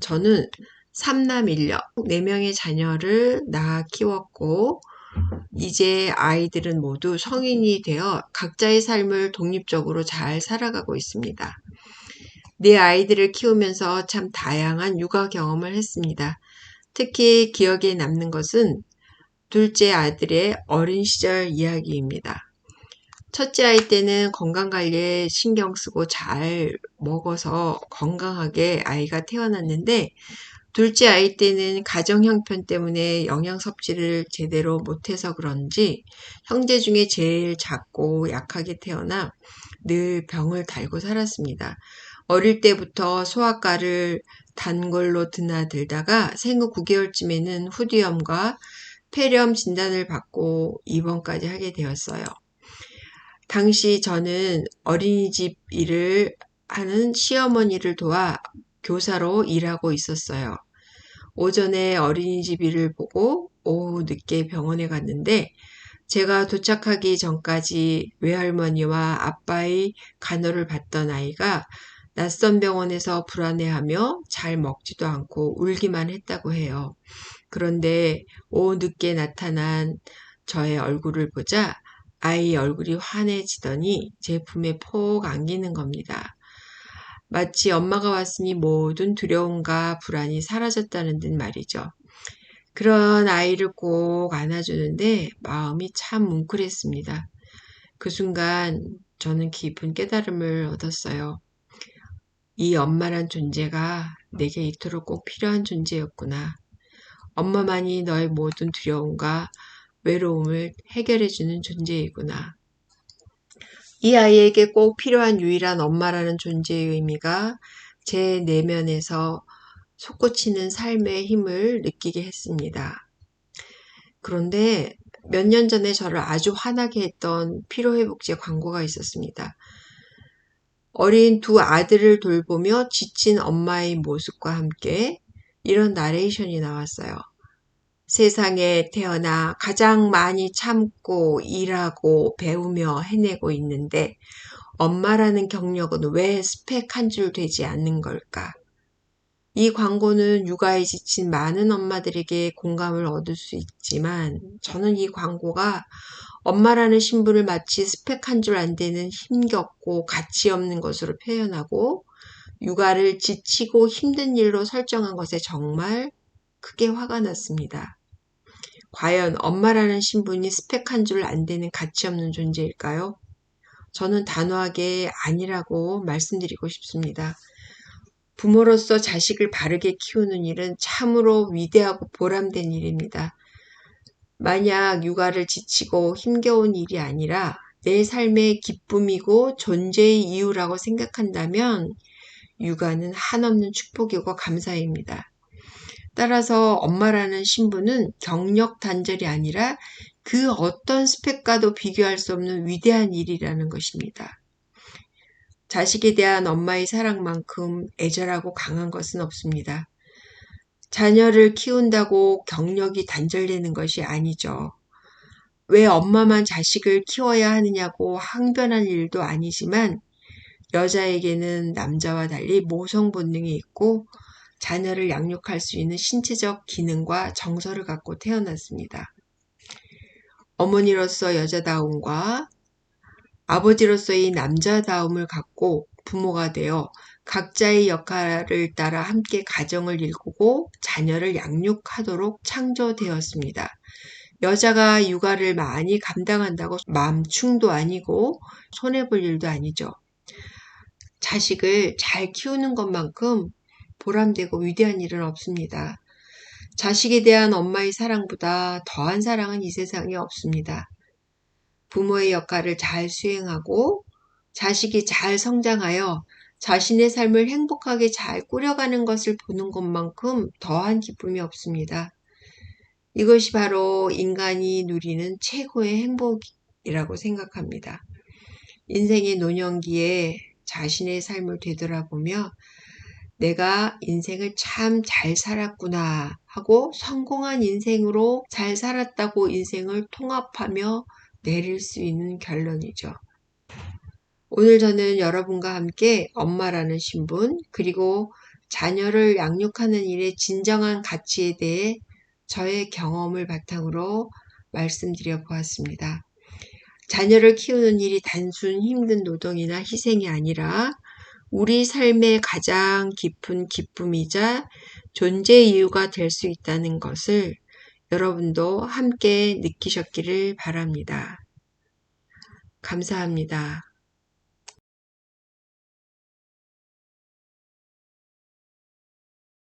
저는 3남 1녀 4명의 자녀를 낳아 키웠고 이제 아이들은 모두 성인이 되어 각자의 삶을 독립적으로 잘 살아가고 있습니다. 내 아이들을 키우면서 참 다양한 육아 경험을 했습니다. 특히 기억에 남는 것은 둘째 아들의 어린 시절 이야기입니다. 첫째 아이 때는 건강관리에 신경 쓰고 잘 먹어서 건강하게 아이가 태어났는데 둘째 아이 때는 가정 형편 때문에 영양 섭취를 제대로 못해서 그런지 형제 중에 제일 작고 약하게 태어나 늘 병을 달고 살았습니다. 어릴 때부터 소아과를 단골로 드나들다가 생후 9개월쯤에는 후두염과 폐렴 진단을 받고 입원까지 하게 되었어요. 당시 저는 어린이집 일을 하는 시어머니를 도와 교사로 일하고 있었어요. 오전에 어린이집 일을 보고 오후 늦게 병원에 갔는데 제가 도착하기 전까지 외할머니와 아빠의 간호를 받던 아이가 낯선 병원에서 불안해하며 잘 먹지도 않고 울기만 했다고 해요. 그런데 오후 늦게 나타난 저의 얼굴을 보자 아이 얼굴이 환해지더니 제 품에 폭 안기는 겁니다. 마치 엄마가 왔으니 모든 두려움과 불안이 사라졌다는 듯 말이죠. 그런 아이를 꼭 안아주는데 마음이 참 뭉클했습니다. 그 순간 저는 깊은 깨달음을 얻었어요. 이 엄마란 존재가 내게 이토록 꼭 필요한 존재였구나. 엄마만이 너의 모든 두려움과 외로움을 해결해주는 존재이구나. 이 아이에게 꼭 필요한 유일한 엄마라는 존재의 의미가 제 내면에서 솟구치는 삶의 힘을 느끼게 했습니다. 그런데 몇 년 전에 저를 아주 화나게 했던 피로회복제 광고가 있었습니다. 어린 두 아들을 돌보며 지친 엄마의 모습과 함께 이런 나레이션이 나왔어요. 세상에 태어나 가장 많이 참고 일하고 배우며 해내고 있는데 엄마라는 경력은 왜 스펙 한 줄 되지 않는 걸까? 이 광고는 육아에 지친 많은 엄마들에게 공감을 얻을 수 있지만 저는 이 광고가 엄마라는 신분을 마치 스펙 한 줄 안 되는 힘겹고 가치 없는 것으로 표현하고 육아를 지치고 힘든 일로 설정한 것에 정말 크게 화가 났습니다. 과연 엄마라는 신분이 스펙 한 줄 안 되는 가치 없는 존재일까요? 저는 단호하게 아니라고 말씀드리고 싶습니다. 부모로서 자식을 바르게 키우는 일은 참으로 위대하고 보람된 일입니다. 만약 육아를 지치고 힘겨운 일이 아니라 내 삶의 기쁨이고 존재의 이유라고 생각한다면 육아는 한없는 축복이고 감사입니다. 따라서 엄마라는 신분은 경력 단절이 아니라 그 어떤 스펙과도 비교할 수 없는 위대한 일이라는 것입니다. 자식에 대한 엄마의 사랑만큼 애절하고 강한 것은 없습니다. 자녀를 키운다고 경력이 단절되는 것이 아니죠. 왜 엄마만 자식을 키워야 하느냐고 항변할 일도 아니지만 여자에게는 남자와 달리 모성 본능이 있고 자녀를 양육할 수 있는 신체적 기능과 정서를 갖고 태어났습니다. 어머니로서 여자다움과 아버지로서의 남자다움을 갖고 부모가 되어 각자의 역할을 따라 함께 가정을 일구고 자녀를 양육하도록 창조되었습니다. 여자가 육아를 많이 감당한다고 맘충도 아니고 손해볼 일도 아니죠. 자식을 잘 키우는 것만큼 보람되고 위대한 일은 없습니다. 자식에 대한 엄마의 사랑보다 더한 사랑은 이 세상에 없습니다. 부모의 역할을 잘 수행하고 자식이 잘 성장하여 자신의 삶을 행복하게 잘 꾸려가는 것을 보는 것만큼 더한 기쁨이 없습니다. 이것이 바로 인간이 누리는 최고의 행복이라고 생각합니다. 인생의 노년기에 자신의 삶을 되돌아보며 내가 인생을 참 잘 살았구나 하고 성공한 인생으로 잘 살았다고 인생을 통합하며 내릴 수 있는 결론이죠. 오늘 저는 여러분과 함께 엄마라는 신분 그리고 자녀를 양육하는 일의 진정한 가치에 대해 저의 경험을 바탕으로 말씀드려 보았습니다. 자녀를 키우는 일이 단순 힘든 노동이나 희생이 아니라 우리 삶의 가장 깊은 기쁨이자 존재 이유가 될 수 있다는 것을 여러분도 함께 느끼셨기를 바랍니다. 감사합니다.